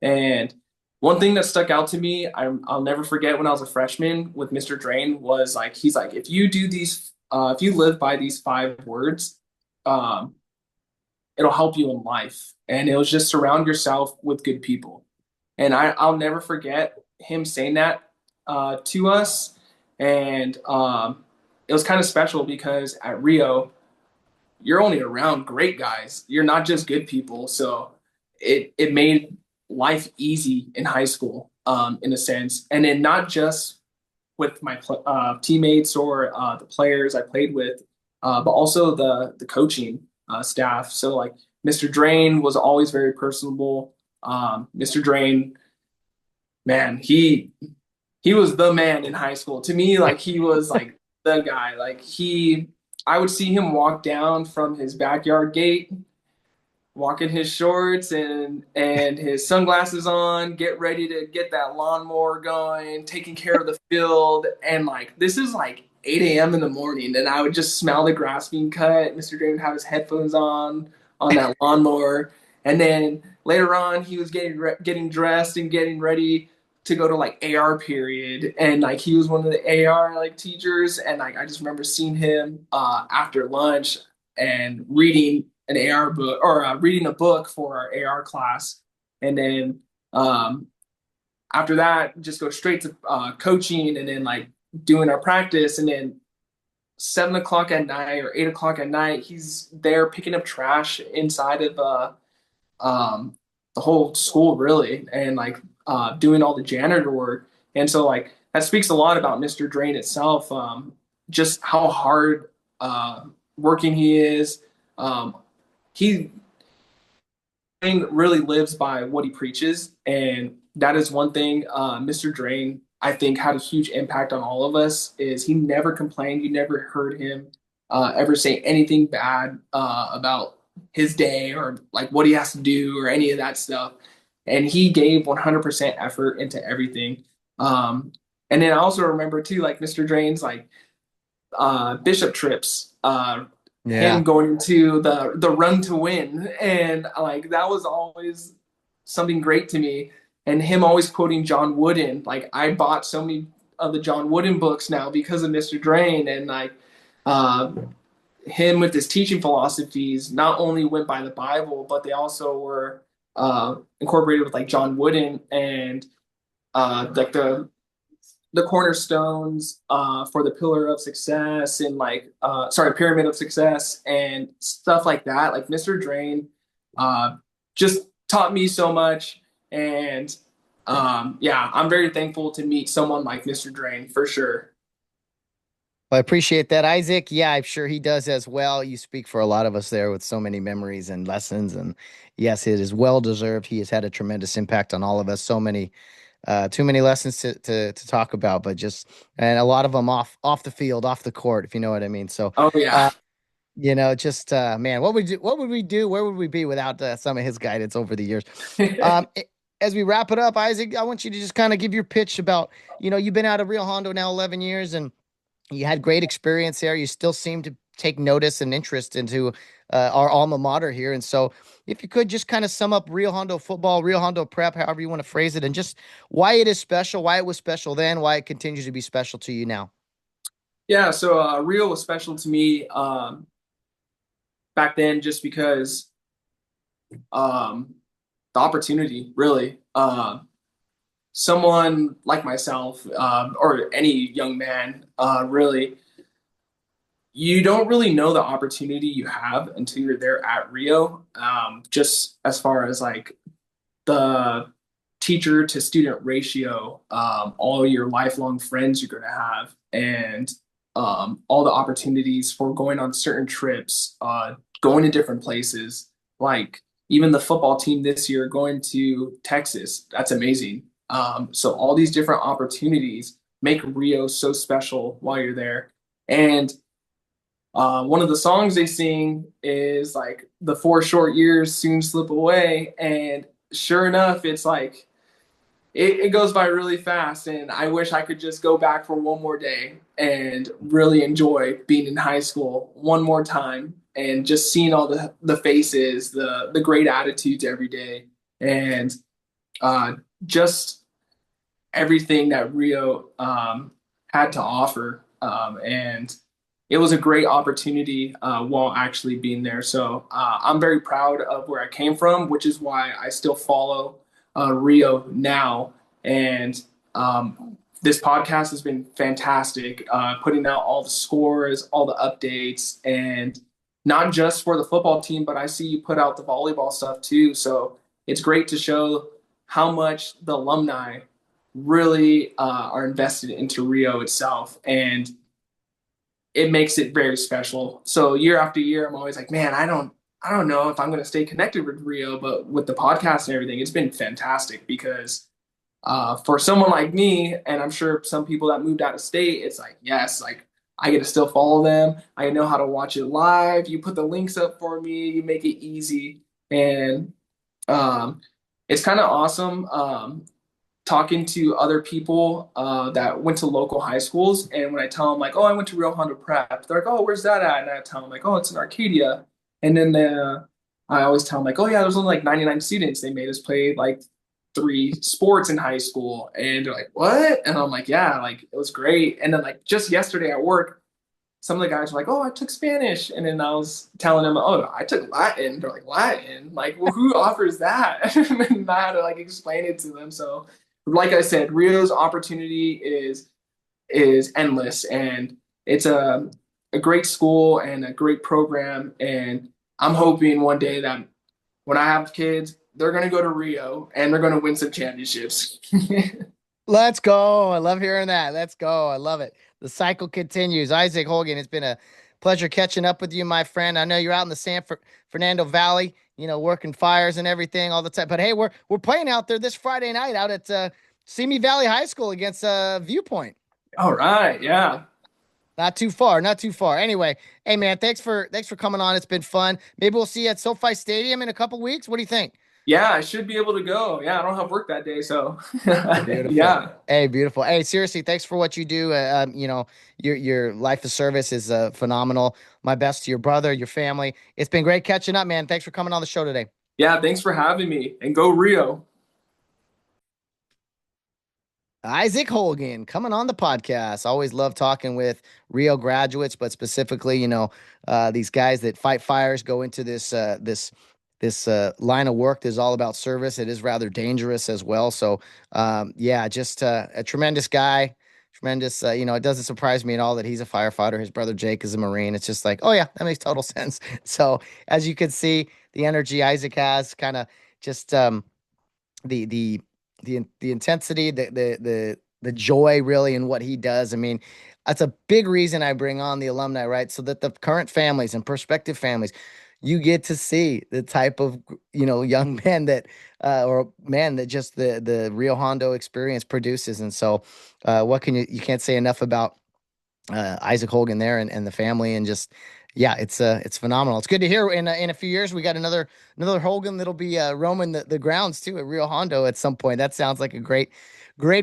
And one thing that stuck out to me, I'll never forget when I was a freshman with Mr. Drain was like he's like if you do these, if you live by these 5 words, um, it'll help you in life. And it was just surround yourself with good people. And I'll never forget him saying that to us. And it was kind of special because at Rio, you're only around great guys. You're not just good people. So it made life easy in high school, in a sense. And then not just with my teammates or the players I played with, but also the coaching staff. So like Mr. Drain was always very personable. Mr. Drain, man, he was the man in high school. To me, like he was like the guy. I would see him walk down from his backyard gate, walk in his shorts and his sunglasses on, get ready to get that lawnmower going, taking care of the field. And like this is like 8 a.m. in the morning, and I would just smell the grass being cut. Mr. Dre would have his headphones on that lawnmower, and then later on he was getting dressed and getting ready to go to like AR period, and like he was one of the AR like teachers, and like I just remember seeing him after lunch and reading an AR book or reading a book for our AR class, and then after that, just go straight to coaching, and then like doing our practice, and then 7 o'clock at night or 8 o'clock at night, he's there picking up trash inside of the whole school, really, and like doing all the janitor work. And so, like, that speaks a lot about Mr. Drain itself, just how hard working he is. Um, he really lives by what he preaches, and that is one thing. Mr. Drain, I think, had a huge impact on all of us. Is he never complained? You never heard him ever say anything bad about his day or like what he has to do or any of that stuff. And he gave 100% effort into everything. And then I also remember too, like Mr. Drain's like bishop trips. Him Yeah. going to the run to win, and like that was always something great to me. And him always quoting John Wooden, like I bought so many of the John Wooden books now because of Mr. Drain. And like uh, him with his teaching philosophies not only went by the Bible, but they also were incorporated with like John Wooden and like the cornerstones for the pillar of success and like pyramid of success and stuff like that. Like Mr. Drain just taught me so much. And yeah, I'm very thankful to meet someone like Mr. Drain for sure. Well, I appreciate that, Isaac. Yeah, I'm sure he does as well. You speak for a lot of us there with so many memories and lessons. And yes, it is well deserved. He has had a tremendous impact on all of us. So many, too many lessons to talk about, but and a lot of them off the field, off the court, if you know what I mean. So, Oh yeah. uh, man, what would we do? What would we do? Where would we be without some of his guidance over the years? Um, as we wrap it up, Isaac, I want you to just kind of give your pitch about, you've been out of Rio Hondo now 11 years and you had great experience there. You still seem to take notice and interest into our alma mater here. And so if you could just kind of sum up Rio Hondo football, Rio Hondo prep, however you want to phrase it, and just why it is special, why it was special then, why it continues to be special to you now. Yeah, so Rio was special to me back then just because the opportunity, really. Someone like myself, or any young man, really, you don't really know the opportunity you have until you're there at Rio. Just as far as like the teacher to student ratio, all your lifelong friends you're going to have, and all the opportunities for going on certain trips, going to different places, like even the football team this year going to Texas. That's amazing. So all these different opportunities make Rio so special while you're there. And one of the songs they sing is like the 4 short years soon slip away. And sure enough, it's like it goes by really fast. And I wish I could just go back for one more day and really enjoy being in high school one more time and just seeing all the faces, the great attitudes every day. And just everything that Rio had to offer. And it was a great opportunity while actually being there. So I'm very proud of where I came from, which is why I still follow Rio now. And this podcast has been fantastic, putting out all the scores, all the updates, and not just for the football team, but I see you put out the volleyball stuff too. So it's great to show how much the alumni really are invested into Rio itself. And it makes it very special. So year after year, I'm always like, man, I don't know if I'm going to stay connected with Rio, but with the podcast and everything, it's been fantastic because for someone like me, and I'm sure some people that moved out of state, it's like, yes, like I get to still follow them. I know how to watch it live. You put the links up for me, you make it easy. And um, it's kind of awesome. Talking to other people that went to local high schools. And when I tell them like, oh, I went to Rio Hondo Prep, they're like, oh, where's that at? And I tell them like, oh, it's in Arcadia. And then I always tell them like, oh yeah, there's only like 99 students. They made us play like 3 sports in high school. And they're like, what? And I'm like, yeah, like it was great. And then like just yesterday at work, some of the guys were like, oh, I took Spanish. And then I was telling them, oh, I took Latin. They're like, Latin? Like, well, who offers that? And then I had to like explain it to them. So like I said, Rio's opportunity is endless, and it's a great school and a great program. And I'm hoping one day that when I have kids, they're going to go to Rio and they're going to win some championships. Let's go. I love hearing that. Let's go. I love it. The cycle continues. Isaac Holguin, it's been a pleasure catching up with you, my friend. I know you're out in the Fernando Valley, working fires and everything all the time. But hey, we're playing out there this Friday night out at Simi Valley High School against Viewpoint. All right, yeah. Not too far, not too far. Anyway, hey man, thanks for coming on. It's been fun. Maybe we'll see you at SoFi Stadium in a couple weeks. What do you think? Yeah, I should be able to go. Yeah, I don't have work that day, so Beautiful. yeah. Hey, beautiful. Hey, seriously, thanks for what you do. Your life of service is phenomenal. My best to your brother, your family. It's been great catching up, man. Thanks for coming on the show today. Yeah, thanks for having me. And go Rio. Isaac Holguin coming on the podcast. Always love talking with Rio graduates, but specifically, these guys that fight fires, go into this line of work that is all about service. It is rather dangerous as well. So, just a tremendous guy. Tremendous. It doesn't surprise me at all that he's a firefighter. His brother Jake is a Marine. It's just like, oh yeah, that makes total sense. So as you can see, the energy Isaac has, kind of just the the intensity, the joy really in what he does. I mean, that's a big reason I bring on the alumni, right? So that the current families and prospective families, you get to see the type of young man that or man that just the Rio Hondo experience produces. And so what can you can't say enough about Isaac Holguin there and the family, and just yeah, it's phenomenal. It's good to hear. In a few years, we got another Holguin that'll be roaming the grounds too at Rio Hondo at some point. That sounds like a great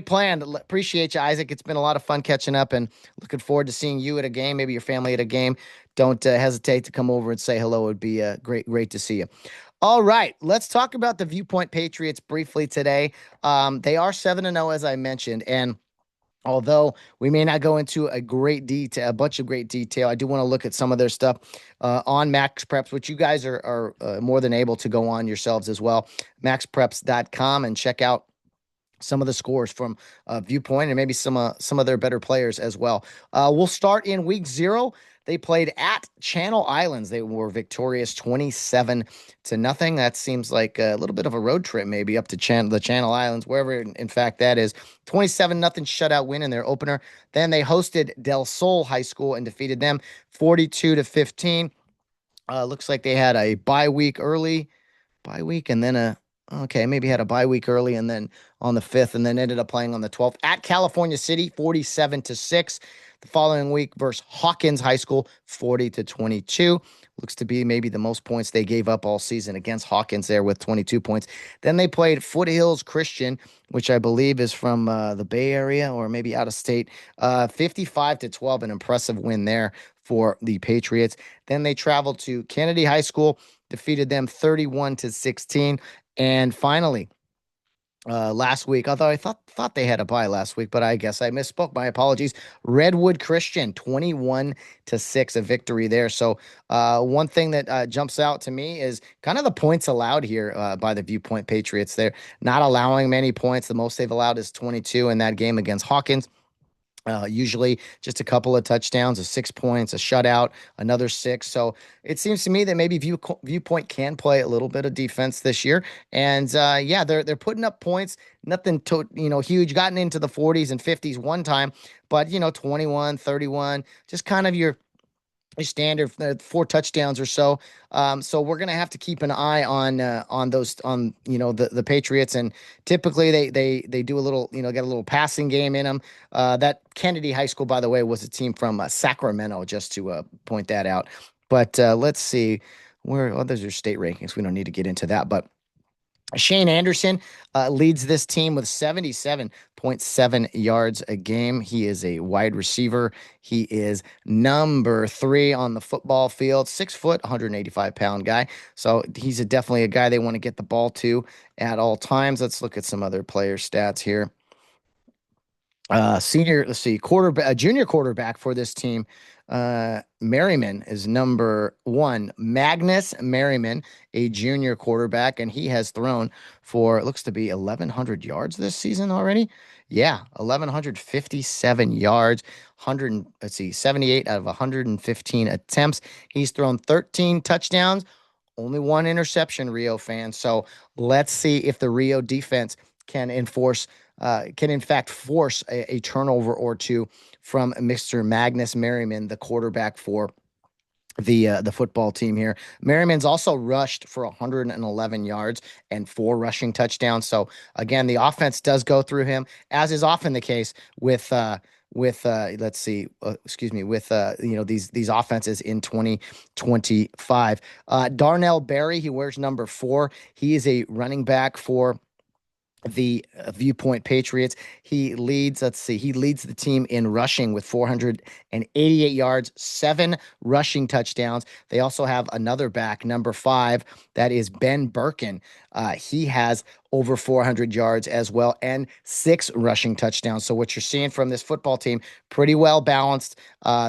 plan. Appreciate you, Isaac. It's been a lot of fun catching up, and looking forward to seeing you at a game, maybe your family at a game. Don't hesitate to come over and say hello. It'd be great to see you. All right, let's talk about the Viewpoint Patriots briefly today. They are 7-0, as I mentioned, and although we may not go into a bunch of great detail, I do want to look at some of their stuff on Max Preps, which you guys are more than able to go on yourselves as well. MaxPreps.com, and check out some of the scores from Viewpoint, and maybe some of their better players as well. We'll start in week 0. They played at Channel Islands. They were victorious 27-0. That seems like a little bit of a road trip, maybe up to the Channel Islands, wherever in fact that is. 27-0 shutout win in their opener. Then they hosted Del Sol High School and defeated them 42-15. Looks like they had a bye week, and then maybe had a bye week early, and then on the 5th, and then ended up playing on the 12th at California City, 47-6. The following week versus Hawkins High School, 40-22. Looks to be maybe the most points they gave up all season against Hawkins there with 22 points. Then they played Foothills Christian, which I believe is from the Bay Area or maybe out of state, 55-12, an impressive win there for the Patriots. Then they traveled to Kennedy High School, defeated them 31-16. And finally, last week, although I thought they had a bye last week, but I guess I misspoke. My apologies. Redwood Christian, 21-6, a victory there. So one thing that jumps out to me is kind of the points allowed here by the Viewpoint Patriots. They're not allowing many points. The most they've allowed is 22 in that game against Hawkins. Usually just a couple of touchdowns, 6 points, a shutout, another 6. So it seems to me that maybe Viewpoint can play a little bit of defense this year. And they're putting up points, nothing huge, gotten into the 40s and 50s one time, but 21, 31, just kind of your standard 4 touchdowns or so. So we're gonna have to keep an eye on those the Patriots, and typically they do a little get a little passing game in them. That Kennedy High School, by the way, was a team from Sacramento, just to point that out. But let's see those are state rankings. We don't need to get into that, but Shane Anderson leads this team with 77.7 yards a game. He is a wide receiver. He is number 3 on the football field, 6 foot, 185-pound guy. So he's definitely a guy they want to get the ball to at all times. Let's look at some other player stats here. Junior quarterback for this team. Merriman is number 1. Magnus Merriman, a junior quarterback, and he has thrown for, it looks to be 1,100 yards this season already. Yeah, 1,157 yards, 78 out of 115 attempts. He's thrown 13 touchdowns, only 1 interception, Rio fans. So let's see if the Rio defense can in fact force a turnover or two from Mr. Magnus Merriman, the quarterback for the football team here. Merriman's also rushed for 111 yards and 4 rushing touchdowns. So again, the offense does go through him, as is often the case with these offenses in 2025. Darnell Berry, he wears number 4. He is a running back for the Viewpoint Patriots. He leads the team in rushing with 488 yards, 7 rushing touchdowns. They also have another back, number 5, that is Ben Birkin. He has over 400 yards as well, and 6 rushing touchdowns. So what you're seeing from this football team, pretty well balanced,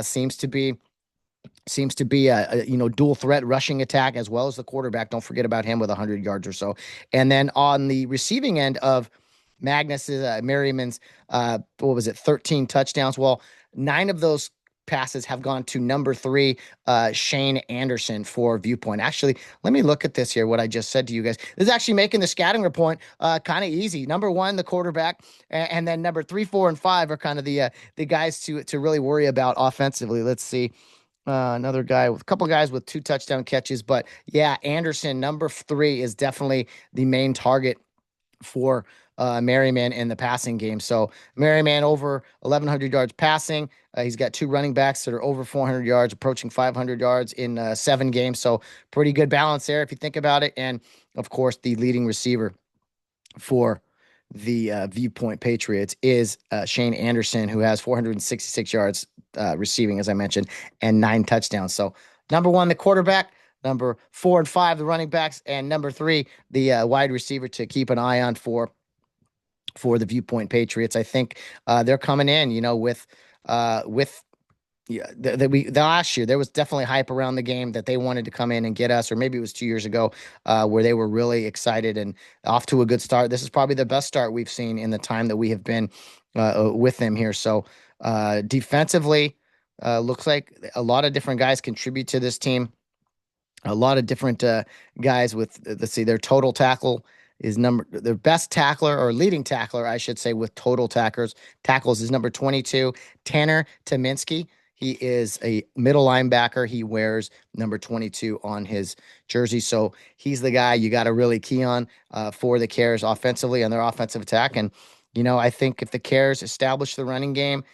seems to be a dual threat rushing attack, as well as the quarterback. Don't forget about him with 100 yards or so. And then on the receiving end of Merriman's 13 touchdowns. Well, 9 of those passes have gone to number 3, Shane Anderson for Viewpoint. Actually, let me look at this here, what I just said to you guys. This is actually making the scouting report kind of easy. Number 1, the quarterback, and then number 3, 4, and 5 are kind of the guys to really worry about offensively. Let's see. Another guy with a couple guys with 2 touchdown catches, but yeah, Anderson, number 3, is definitely the main target for Merriman in the passing game. So Merriman over 1,100 yards passing. He's got two running backs that are over 400 yards, approaching 500 yards in 7 games. So pretty good balance there if you think about it. And of course, the leading receiver for the Viewpoint Patriots is Shane Anderson, who has 466 yards receiving, as I mentioned, and 9 touchdowns. So number 1, the quarterback. Number 4 and 5, the running backs, and number 3, the wide receiver to keep an eye on for the Viewpoint Patriots. I think they're coming in, with yeah, the last year there was definitely hype around the game that they wanted to come in and get us, or maybe it was 2 years ago, where they were really excited and off to a good start. This is probably the best start we've seen in the time that we have been with them here. So defensively, looks like a lot of different guys contribute to this team. A lot of different guys with, let's see, their total tackle is their best tackler, or leading tackler, I should say, with total tackles is number 22, Tanner Tominski. He is a middle linebacker. He wears number 22 on his jersey. So he's the guy you got to really key on for the Cares offensively and their offensive attack. And, I think if the Cares establish the running game,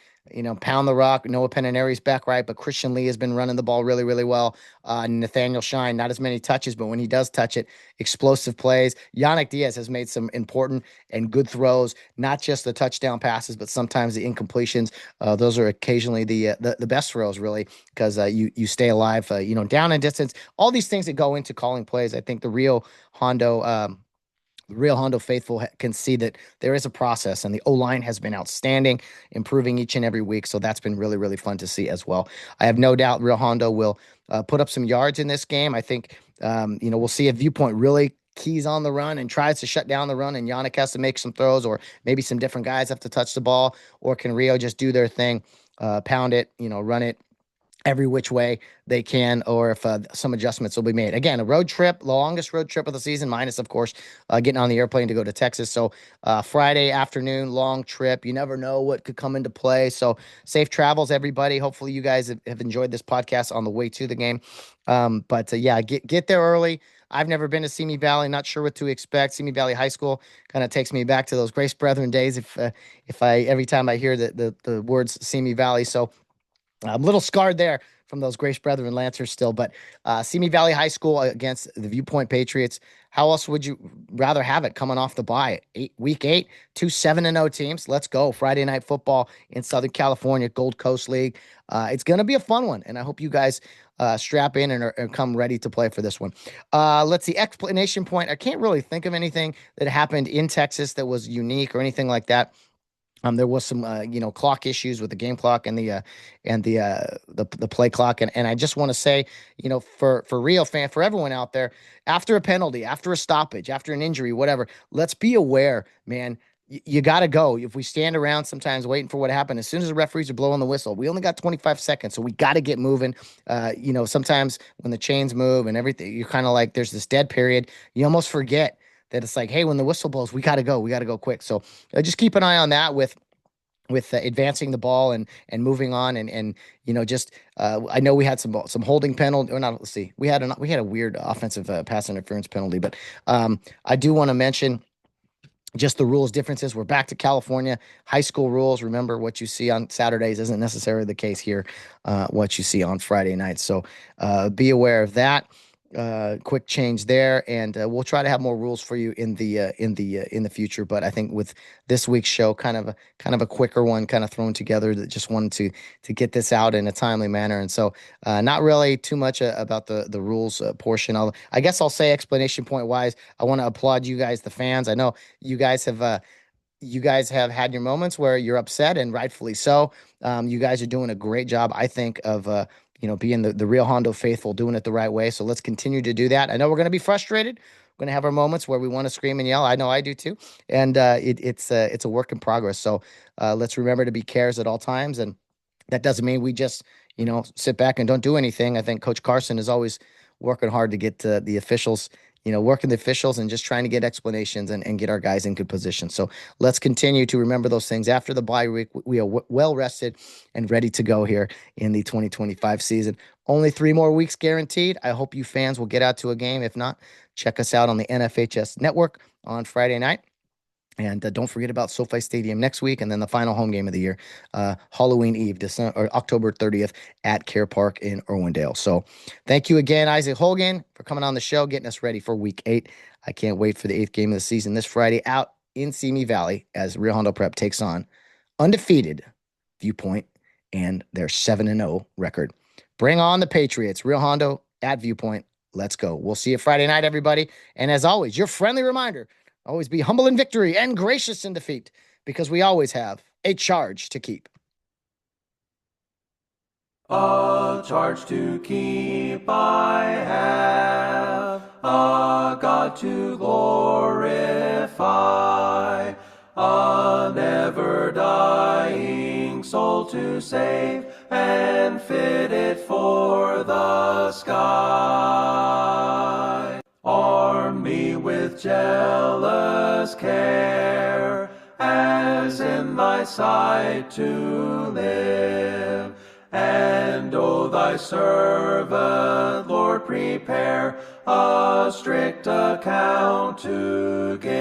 pound the rock. Noah Pennineri's back right, but Christian Lee has been running the ball really, really well. Nathaniel Shine, not as many touches, but when he does touch it, explosive plays. Yannick Diaz has made some important and good throws, not just the touchdown passes, but sometimes the incompletions. Those are occasionally the best throws, really, because you stay alive, down in distance. All these things that go into calling plays. I think the Rio Hondo faithful can see that there is a process, and the O-line has been outstanding, improving each and every week. So that's been really, really fun to see as well. I have no doubt Rio Hondo will put up some yards in this game. I think, we'll see if Viewpoint really keys on the run and tries to shut down the run, and Yannick has to make some throws, or maybe some different guys have to touch the ball, or can Rio just do their thing, pound it, run it every which way they can, or if some adjustments will be made. Again, a road trip, longest road trip of the season, minus, of course, getting on the airplane to go to Texas. So Friday afternoon, long trip. You never know what could come into play. So safe travels, everybody. Hopefully you guys have enjoyed this podcast on the way to the game. But get there early. I've never been to Simi Valley, not sure what to expect. Simi Valley High School kind of takes me back to those Grace Brethren days. If I every time I hear the words Simi Valley, so I'm a little scarred there from those Grace Brethren Lancers still, but Simi Valley High School against the Viewpoint Patriots. How else would you rather have it coming off the bye? Week 8, 2 7-0 teams. Let's go. Friday night football in Southern California, Gold Coast League. It's going to be a fun one, and I hope you guys strap in and come ready to play for this one. Let's see. Explanation point. I can't really think of anything that happened in Texas that was unique or anything like that. There was some, clock issues with the game clock and the play clock, and I just want to say, for Rio fan, for everyone out there, after a penalty, after a stoppage, after an injury, whatever, let's be aware, man. You got to go. If we stand around sometimes waiting for what happened, as soon as the referees are blowing the whistle, we only got 25 seconds, so we got to get moving. Sometimes when the chains move and everything, you're kind of like, there's this dead period. You almost forget that it's like, hey, when the whistle blows, we got to go. We got to go quick. So just keep an eye on that with advancing the ball and moving on, and I know we had some holding penalty, or not. Let's see, we had a weird offensive pass interference penalty, but I do want to mention just the rules differences. We're back to California high school rules. Remember, what you see on Saturdays isn't necessarily the case here. What you see on Friday nights. So be aware of that. Quick change there, and we'll try to have more rules for you in the future. But I think with this week's show, kind of a quicker one, kind of thrown together, that just wanted to get this out in a timely manner. And so, not really too much about the rules portion. I guess I'll say, explanation point wise, I want to applaud you guys, the fans. I know you guys have had your moments where you're upset, and rightfully so. You guys are doing a great job, I think, of being the Rio Hondo faithful, doing it the right way. So let's continue to do that. I know we're going to be frustrated. We're going to have our moments where we want to scream and yell. I know I do too. And it's a work in progress. So let's remember to be cares at all times. And that doesn't mean we just, sit back and don't do anything. I think Coach Carson is always working hard to get the officials, working the officials and just trying to get explanations and get our guys in good position. So let's continue to remember those things. After the bye week, we are well rested and ready to go here in the 2025 season. Only 3 more weeks guaranteed. I hope you fans will get out to a game. If not, check us out on the NFHS network on Friday night. And don't forget about SoFi Stadium next week, and then the final home game of the year, Halloween Eve, October 30th at Care Park in Irwindale. So thank you again, Isaac Holguin, for coming on the show, getting us ready for Week 8. I can't wait for the 8th game of the season this Friday out in Simi Valley as Rio Hondo Prep takes on undefeated Viewpoint and their 7-0 record. Bring on the Patriots. Rio Hondo at Viewpoint. Let's go. We'll see you Friday night, everybody. And as always, your friendly reminder, always be humble in victory and gracious in defeat, because we always have a charge to keep. A charge to keep I have, a God to glorify, a never-dying soul to save, and fit it for the sky. Arm me with jealous care, as in thy sight to live, and O thy servant, Lord, prepare a strict account to give.